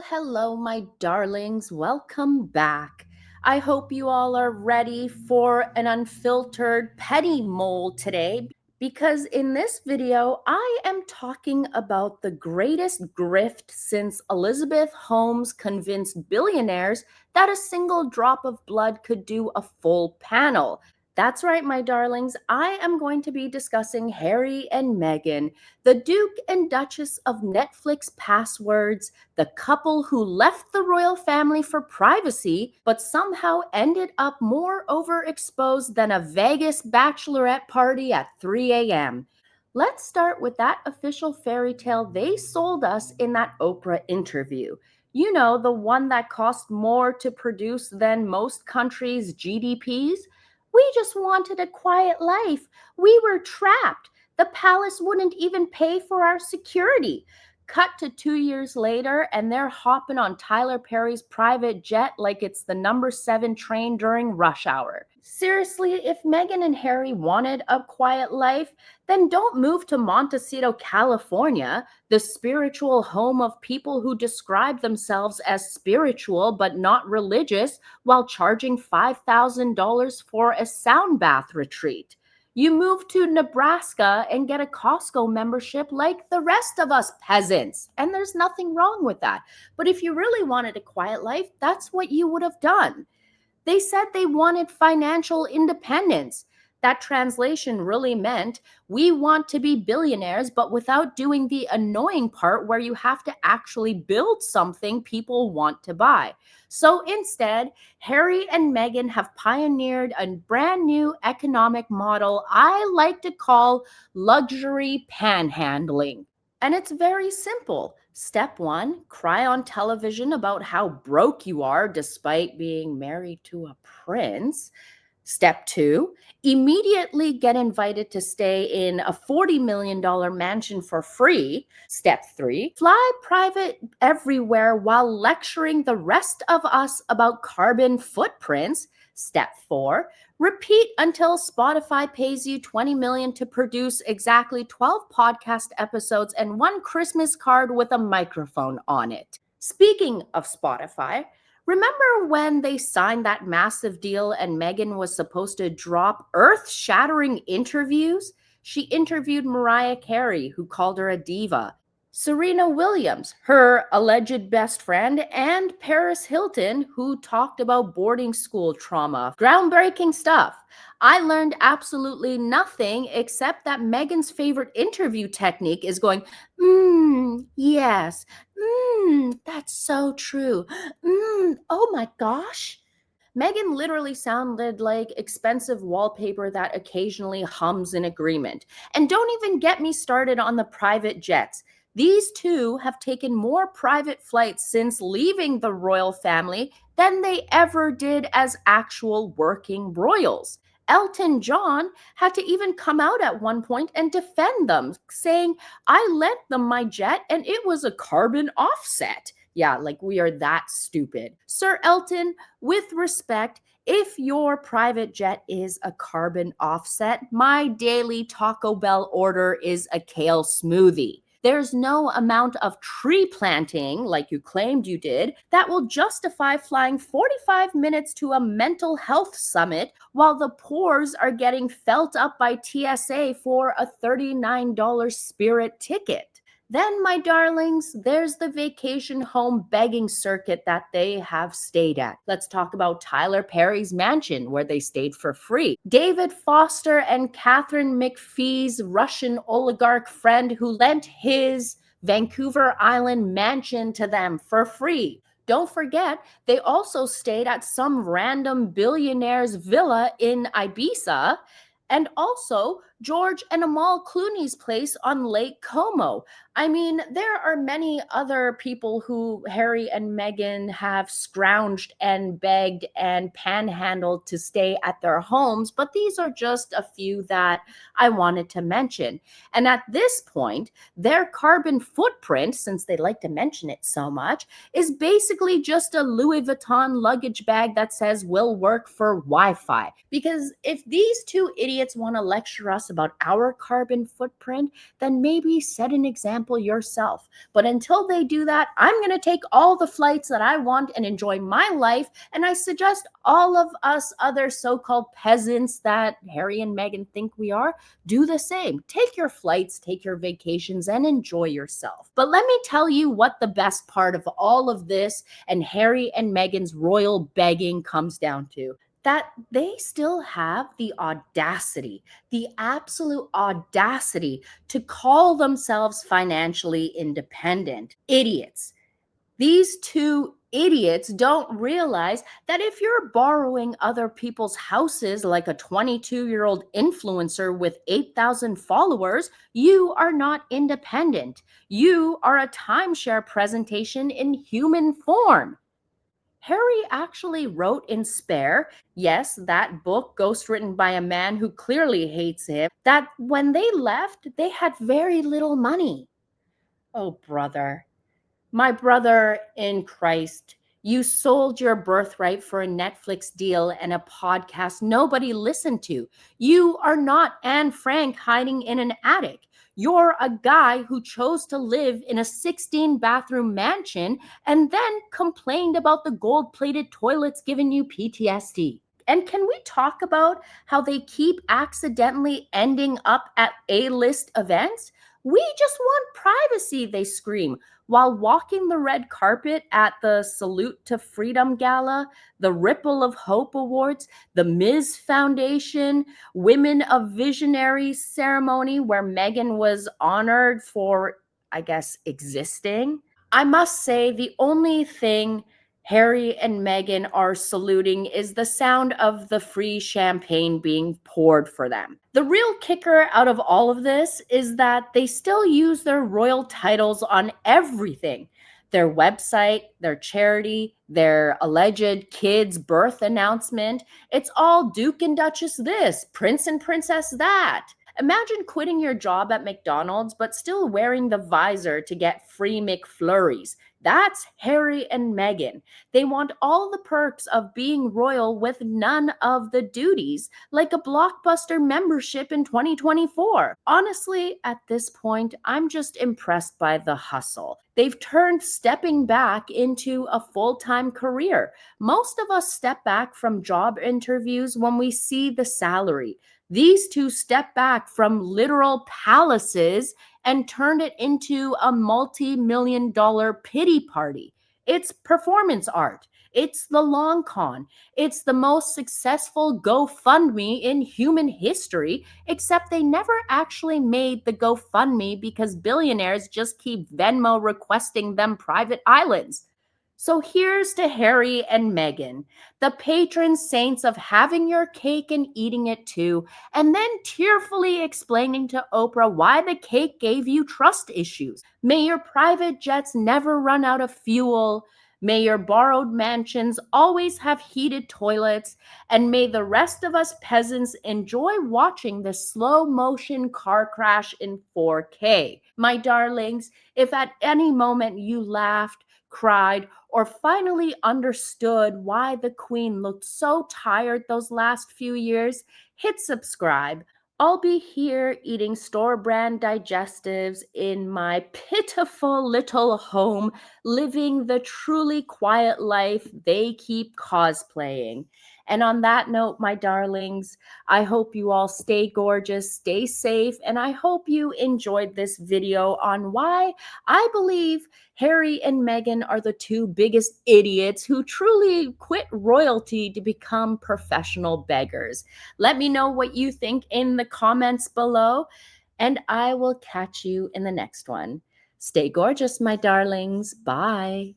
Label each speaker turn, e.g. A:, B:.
A: Well, hello, my darlings. Welcome back. I hope you all are ready for an unfiltered petty mole today because in this video, I am talking about the greatest grift since Elizabeth Holmes convinced billionaires that a single drop of blood could do a full panel. That's right, my darlings. I am going to be discussing Harry and Meghan, the Duke and Duchess of Netflix passwords, the couple who left the royal family for privacy, but somehow ended up more overexposed than a Vegas bachelorette party at 3 a.m. Let's start with that official fairy tale they sold us in that Oprah interview. You know, the one that cost more to produce than most countries' GDPs? We just wanted a quiet life. We were trapped. The palace wouldn't even pay for our security. Cut to 2 years later, and they're hopping on Tyler Perry's private jet like it's the number 7 train during rush hour. Seriously, if Meghan and Harry wanted a quiet life, then don't move to Montecito, California, the spiritual home of people who describe themselves as spiritual but not religious, while charging $5,000 for a sound bath retreat. You move to Nebraska and get a Costco membership like the rest of us peasants. And there's nothing wrong with that. But if you really wanted a quiet life, that's what you would have done. They said they wanted financial independence. That translation really meant we want to be billionaires, but without doing the annoying part where you have to actually build something people want to buy. So instead, Harry and Meghan have pioneered a brand new economic model I like to call luxury panhandling. And it's very simple. Step one, cry on television about how broke you are despite being married to a prince. Step two, immediately get invited to stay in a $40 million mansion for free. Step three, fly private everywhere while lecturing the rest of us about carbon footprints. Step four, repeat until Spotify pays you $20 million to produce exactly 12 podcast episodes and one Christmas card with a microphone on it. Speaking of Spotify, remember when they signed that massive deal and Meghan was supposed to drop earth-shattering interviews? She interviewed Mariah Carey, who called her a diva, Serena Williams, her alleged best friend, and Paris Hilton, who talked about boarding school trauma. Groundbreaking stuff. I learned absolutely nothing except that Meghan's favorite interview technique is going, yes, that's so true. Oh my gosh. Meghan literally sounded like expensive wallpaper that occasionally hums in agreement. And don't even get me started on the private jets. These two have taken more private flights since leaving the royal family than they ever did as actual working royals. Elton John had to even come out at one point and defend them, saying, I lent them my jet and it was a carbon offset. Yeah, like we are that stupid. Sir Elton, with respect, if your private jet is a carbon offset, my daily Taco Bell order is a kale smoothie. There's no amount of tree planting, like you claimed you did, that will justify flying 45 minutes to a mental health summit while the poors are getting felt up by TSA for a $39 Spirit ticket. Then, my darlings, there's the vacation home begging circuit that they have stayed at. Let's talk about Tyler Perry's mansion, where they stayed for free. David Foster and Catherine McPhee's Russian oligarch friend who lent his Vancouver Island mansion to them for free. Don't forget, they also stayed at some random billionaire's villa in Ibiza, and also George and Amal Clooney's place on Lake Como. I mean, there are many other people who Harry and Meghan have scrounged and begged and panhandled to stay at their homes, but these are just a few that I wanted to mention. And at this point, their carbon footprint, since they like to mention it so much, is basically just a Louis Vuitton luggage bag that says will work for Wi-Fi. Because if these two idiots want to lecture us us about our carbon footprint, then maybe set an example yourself. But until they do that, I'm going to take all the flights that I want and enjoy my life. And I suggest all of us other so-called peasants that Harry and Meghan think we are, do the same. Take your flights, take your vacations, and enjoy yourself. But let me tell you what the best part of all of this and Harry and Meghan's royal begging comes down to: that they still have the absolute audacity to call themselves financially independent. Idiots. These two idiots don't realize that if you're borrowing other people's houses like a 22-year-old influencer with 8,000 followers, you are not independent. You are a timeshare presentation in human form. Harry actually wrote in Spare, yes, that book ghostwritten by a man who clearly hates him, that when they left, they had very little money. Oh, brother. My brother in Christ, you sold your birthright for a Netflix deal and a podcast nobody listened to. You are not Anne Frank hiding in an attic. You're a guy who chose to live in a 16-bathroom mansion and then complained about the gold-plated toilets giving you PTSD. And can we talk about how they keep accidentally ending up at A-list events? We just want privacy, they scream, while walking the red carpet at the Salute to Freedom Gala, the Ripple of Hope Awards, the Ms. Foundation, Women of Visionary ceremony where Meghan was honored for, I guess, existing. I must say, the only thing Harry and Meghan are saluting is the sound of the free champagne being poured for them. The real kicker out of all of this is that they still use their royal titles on everything: their website, their charity, their alleged kids' birth announcement. It's all Duke and Duchess this, Prince and Princess that. Imagine quitting your job at McDonald's but still wearing the visor to get free McFlurries. That's Harry and Meghan. They want all the perks of being royal with none of the duties, like a Blockbuster membership in 2024. Honestly, at this point, I'm just impressed by the hustle. They've turned stepping back into a full-time career. Most of us step back from job interviews when we see the salary. These two step back from literal palaces and turned it into a multi-million-dollar pity party. It's performance art. It's the long con. It's the most successful GoFundMe in human history, except they never actually made the GoFundMe because billionaires just keep Venmo requesting them private islands. So here's to Harry and Meghan, the patron saints of having your cake and eating it too, and then tearfully explaining to Oprah why the cake gave you trust issues. May your private jets never run out of fuel. May your borrowed mansions always have heated toilets. And may the rest of us peasants enjoy watching the slow motion car crash in 4K. My darlings, if at any moment you laughed, cried, or finally understood why the Queen looked so tired those last few years, hit subscribe. I'll be here eating store-brand digestives in my pitiful little home, living the truly quiet life they keep cosplaying. And on that note, my darlings, I hope you all stay gorgeous, stay safe, and I hope you enjoyed this video on why I believe Harry and Meghan are the two biggest idiots who truly quit royalty to become professional beggars. Let me know what you think in the comments below, and I will catch you in the next one. Stay gorgeous, my darlings. Bye.